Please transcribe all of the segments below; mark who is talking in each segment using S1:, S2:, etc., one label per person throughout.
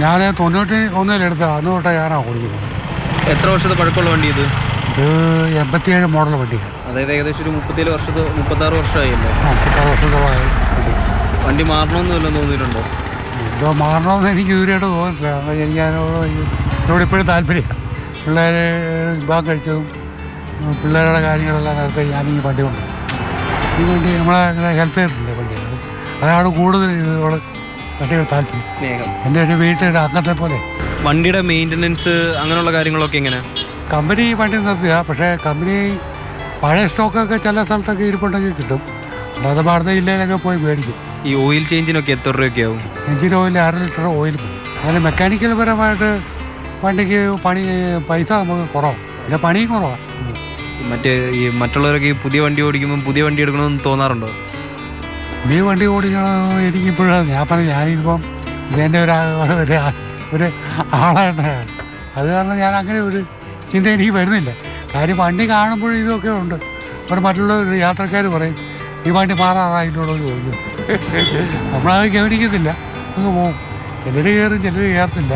S1: ഞാൻ 91-ലെടുത്ത അന്ന് തൊട്ട് ഞാനാണ് ഓടിക്കുന്നത്.
S2: എത്ര വർഷത്തെ പഴക്കമുള്ള വണ്ടി ഇത്?
S1: ഇത് 87 മോഡൽ വണ്ടിയാണ്.
S2: അതായത് ഏകദേശം ഒരു 36 വർഷമായില്ലേ?
S1: 36 വർഷത്തോളമായി വണ്ടി.
S2: വണ്ടി മാറണമെന്ന് തോന്നിയിട്ടുണ്ടോ?
S1: എന്തോ മാറണമെന്ന് എനിക്ക് ഇതുവരെയായിട്ട് തോന്നിട്ടില്ല. എനിക്ക് അതിനോട് ഇപ്പോഴും താല്പര്യമാണ്. പിള്ളേർ വിവാഹം കഴിച്ചതും പിള്ളേരുടെ കാര്യങ്ങളെല്ലാം നടത്തി ഞാൻ ഈ വണ്ടി കൊണ്ട് ഈ വണ്ടി നമ്മളെ അങ്ങനെ ഹെൽപ്പ് ചെയ്തിട്ടുണ്ട് വണ്ടി. അതാണ് കൂടുതൽ ഇതിനോട് വണ്ടികൾ താല്പര്യം,
S2: സ്നേഹം.
S1: എൻ്റെ ഒരു വീട്ടിലെ അംഗത്തെ പോലെ.
S2: വണ്ടിയുടെ മെയിൻ്റനൻസ് അങ്ങനെയുള്ള കാര്യങ്ങളൊക്കെ എങ്ങനെ?
S1: കമ്പനി വണ്ടി നിർത്തുക, പക്ഷേ കമ്പനി പഴയ സ്റ്റോക്കൊക്കെ ചില സ്ഥലത്തൊക്കെ ഇരിപ്പുണ്ടെങ്കിൽ കിട്ടും. അല്ലാതെ ഭാരത ജില്ലയിലൊക്കെ പോയി മേടിക്കും.
S2: ഈ ഓയിൽ ചേഞ്ചിനൊക്കെ എത്ര രൂപയൊക്കെ ആവും?
S1: എഞ്ചിൻ ഓയിൽ 1/2 ലിറ്റർ ഓയിൽ പോകും. അതിന് മെക്കാനിക്കൽ പരമായിട്ട് വണ്ടിക്ക് പൈസ നമുക്ക് കുറവാണ്, പിന്നെ പണിയും കുറവാണ്.
S2: മറ്റുള്ളവരൊക്കെ ഈ പുതിയ വണ്ടി ഓടിക്കുമ്പോൾ പുതിയ വണ്ടി എടുക്കണമെന്ന് തോന്നാറുണ്ടോ?
S1: പുതിയ വണ്ടി ഓടിക്കണമെന്ന് എനിക്കിപ്പോഴും ഞാനിപ്പം ഇതെൻ്റെ ഒരു ആളാണ്. അത് കാരണം ഞാൻ അങ്ങനെ ഒരു ചിന്ത എനിക്ക് വരുന്നില്ല. കാര്യം വണ്ടി കാണുമ്പോഴും ഇതൊക്കെ ഉണ്ട്. അപ്പോൾ മറ്റുള്ള യാത്രക്കാർ പറയും ഈ വണ്ടി മാറാറായിട്ടുള്ളൂ എന്ന് ചോദിക്കും. നമ്മളത് ഗവനിക്കത്തില്ല, അങ്ങ് പോകും. ചിലർ കയറും, ചിലർ കയറത്തില്ല.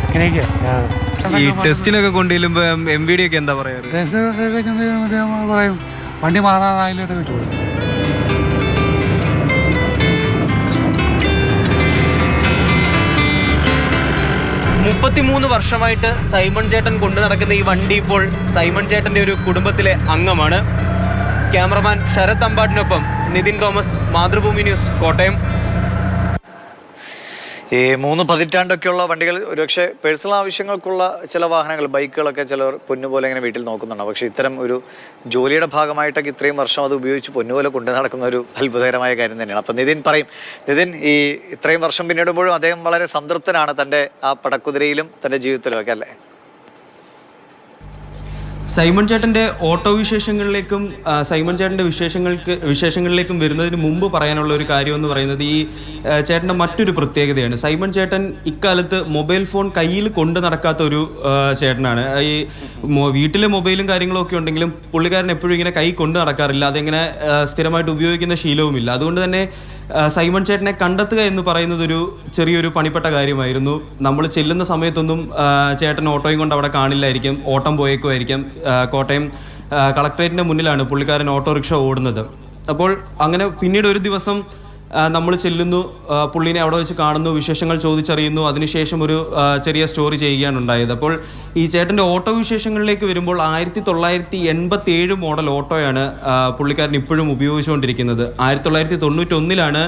S1: ഇങ്ങനെയൊക്കെ
S2: ഈ ടെസ്റ്റിനൊക്കെ കൊണ്ടുവരുമ്പോൾ MVD ഒക്കെ എന്താ പറയാറ്?
S1: ടെസ്റ്റ് പറയും വണ്ടി മാറാറായില്ലൊക്കെ ചോദിക്കും.
S2: 33 വർഷമായിട്ട് സൈമൺ ചേട്ടൻ കൊണ്ടു നടക്കുന്ന ഈ വണ്ടി ഇപ്പോൾ സൈമൺ ചേട്ടൻ്റെ ഒരു കുടുംബത്തിലെ അംഗമാണ്. ക്യാമറമാൻ ശരത് അമ്പാടിനൊപ്പം നിതിൻ തോമസ്, മാതൃഭൂമി ന്യൂസ്, കോട്ടയം.
S3: ഈ 3 പതിറ്റാണ്ടൊക്കെയുള്ള വണ്ടികൾ ഒരുപക്ഷെ പേഴ്സണൽ ആവശ്യങ്ങൾക്കുള്ള ചില വാഹനങ്ങൾ, ബൈക്കുകളൊക്കെ ചിലർ പൊന്നുപോലെ ഇങ്ങനെ വീട്ടിൽ നോക്കുന്നുണ്ടാവും. പക്ഷേ ഇത്തരം ഒരു ജോലിയുടെ ഭാഗമായിട്ടൊക്കെ ഇത്രയും വർഷം അത് ഉപയോഗിച്ച് പൊന്നുപോലെ കൊണ്ടു നടക്കുന്ന ഒരു അത്ഭുതകരമായ കാര്യം തന്നെയാണ്. അപ്പം നിതിൻ പറയും, നിതിൻ ഈ ഇത്രയും വർഷം പിന്നിടുമ്പോഴും അദ്ദേഹം വളരെ സംതൃപ്തനാണ് തൻ്റെ ആ പടക്കുതിരയിലും തൻ്റെ ജീവിതത്തിലും ഒക്കെ, അല്ലേ?
S2: സൈമൺ ചേട്ടൻ്റെ ഓട്ടോ വിശേഷങ്ങളിലേക്കും സൈമൺ ചേട്ടൻ്റെ വിശേഷങ്ങളിലേക്കും വരുന്നതിന് മുമ്പ് പറയാനുള്ള ഒരു കാര്യം എന്ന് പറയുന്നത് ഈ ചേട്ടൻ്റെ മറ്റൊരു പ്രത്യേകതയാണ്. സൈമൺ ചേട്ടൻ ഇക്കാലത്ത് മൊബൈൽ ഫോൺ കയ്യിൽ കൊണ്ട് നടക്കാത്ത ഒരു ചേട്ടനാണ്. ഈ വീട്ടിലെ മൊബൈലും കാര്യങ്ങളും ഒക്കെ ഉണ്ടെങ്കിലും പുള്ളിക്കാരൻ എപ്പോഴും ഇങ്ങനെ കൈ കൊണ്ട് നടക്കാറില്ല. അതെങ്ങനെ സ്ഥിരമായിട്ട് ഉപയോഗിക്കുന്ന ശീലവുമില്ല. അതുകൊണ്ട് തന്നെ സൈമൺ ചേട്ടനെ കണ്ടെത്തുക എന്ന് പറയുന്നത് ഒരു ചെറിയൊരു പണിപ്പെട്ട കാര്യമായിരുന്നു. നമ്മൾ ചെല്ലുന്ന സമയത്തൊന്നും ചേട്ടൻ ഓട്ടോയും കൊണ്ട് അവിടെ കാണില്ലായിരിക്കും, ഓട്ടം പോയേക്കുമായിരിക്കും. കോട്ടയം കളക്ട്രേറ്റിൻ്റെ മുന്നിലാണ് പുള്ളിക്കാരൻ ഓട്ടോറിക്ഷ ഓടുന്നത്. അപ്പോൾ അങ്ങനെ പിന്നീട് ഒരു ദിവസം നമ്മൾ ചെല്ലുന്നു, പുള്ളീനെ അവിടെ വെച്ച് കാണുന്നു, വിശേഷങ്ങൾ ചോദിച്ചറിയുന്നു. അതിനുശേഷം ഒരു ചെറിയ സ്റ്റോറി ചെയ്യുകയാണ് ഉണ്ടായത്. അപ്പോൾ ഈ ചേട്ടൻ്റെ ഓട്ടോ വിശേഷങ്ങളിലേക്ക് വരുമ്പോൾ 1987 മോഡൽ ഓട്ടോയാണ് പുള്ളിക്കാരൻ ഇപ്പോഴും ഉപയോഗിച്ചുകൊണ്ടിരിക്കുന്നത്. 1991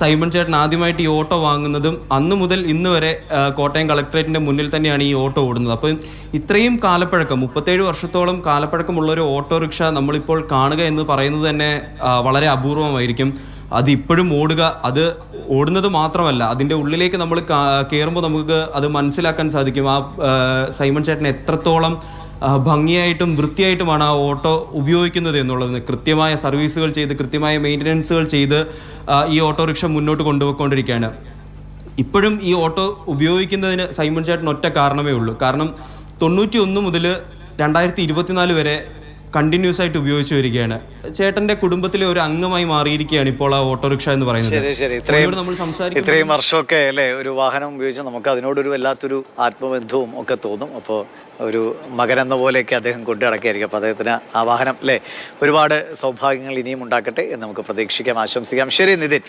S2: സൈമൺ ചേട്ടൻ ആദ്യമായിട്ട് ഈ ഓട്ടോ വാങ്ങുന്നതും അന്ന് മുതൽ ഇന്ന് വരെ കോട്ടയം കളക്ട്രേറ്റിൻ്റെ മുന്നിൽ തന്നെയാണ് ഈ ഓട്ടോ ഓടുന്നത്. അപ്പോൾ ഇത്രയും കാലപ്പഴക്കം, 37 വർഷത്തോളം കാലപ്പഴക്കമുള്ളൊരു ഓട്ടോറിക്ഷ നമ്മളിപ്പോൾ കാണുക എന്ന് പറയുന്നത് തന്നെ വളരെ അപൂർവമായിരിക്കും. അത് ഇപ്പോഴും ഓടുക, അത് ഓടുന്നത് മാത്രമല്ല അതിൻ്റെ ഉള്ളിലേക്ക് നമ്മൾ കയറുമ്പോൾ നമുക്ക് അത് മനസ്സിലാക്കാൻ സാധിക്കും ആ സൈമൺ ചേട്ടൻ എത്രത്തോളം ഭംഗിയായിട്ടും വൃത്തിയായിട്ടുമാണ് ആ ഓട്ടോ ഉപയോഗിക്കുന്നത് എന്നുള്ളത്. കൃത്യമായ സർവീസുകൾ ചെയ്ത്, കൃത്യമായ മെയിൻ്റനൻസുകൾ ചെയ്ത് ഈ ഓട്ടോറിക്ഷ മുന്നോട്ട് കൊണ്ടുപോയിക്കൊണ്ടിരിക്കുകയാണ്. ഇപ്പോഴും ഈ ഓട്ടോ ഉപയോഗിക്കുന്നതിന് സൈമൺ ചേട്ടൻ ഒറ്റ കാരണമേ ഉള്ളൂ. കാരണം 91 മുതൽ 2024 വരെ കണ്ടിന്യൂസ് ആയിട്ട് ഉപയോഗിച്ചു വരികയാണ്. ചേട്ടന്റെ കുടുംബത്തിലെ ഒരു അംഗമായി മാറിയിരിക്കുകയാണ് ഇപ്പോൾ ആ ഓട്ടോറിക്ഷ എന്ന് പറയുന്നത്.
S3: ഇത്രയും വർഷമൊക്കെ അല്ലേ ഒരു വാഹനം ഉപയോഗിച്ച് നമുക്ക് അതിനോടൊരു വല്ലാത്തൊരു ആത്മബന്ധവും ഒക്കെ തോന്നും. അപ്പോൾ ഒരു മകനെന്ന പോലെയൊക്കെ അദ്ദേഹം കൊണ്ടു നടക്കുകയായിരിക്കും. അപ്പോൾ അദ്ദേഹത്തിന് ആ വാഹനം അല്ലേ ഒരുപാട് സൗഭാഗ്യങ്ങൾ ഇനിയും ഉണ്ടാക്കട്ടെ എന്ന് നമുക്ക് പ്രതീക്ഷിക്കാം, ആശംസിക്കാം. ശരി നിതിൻ.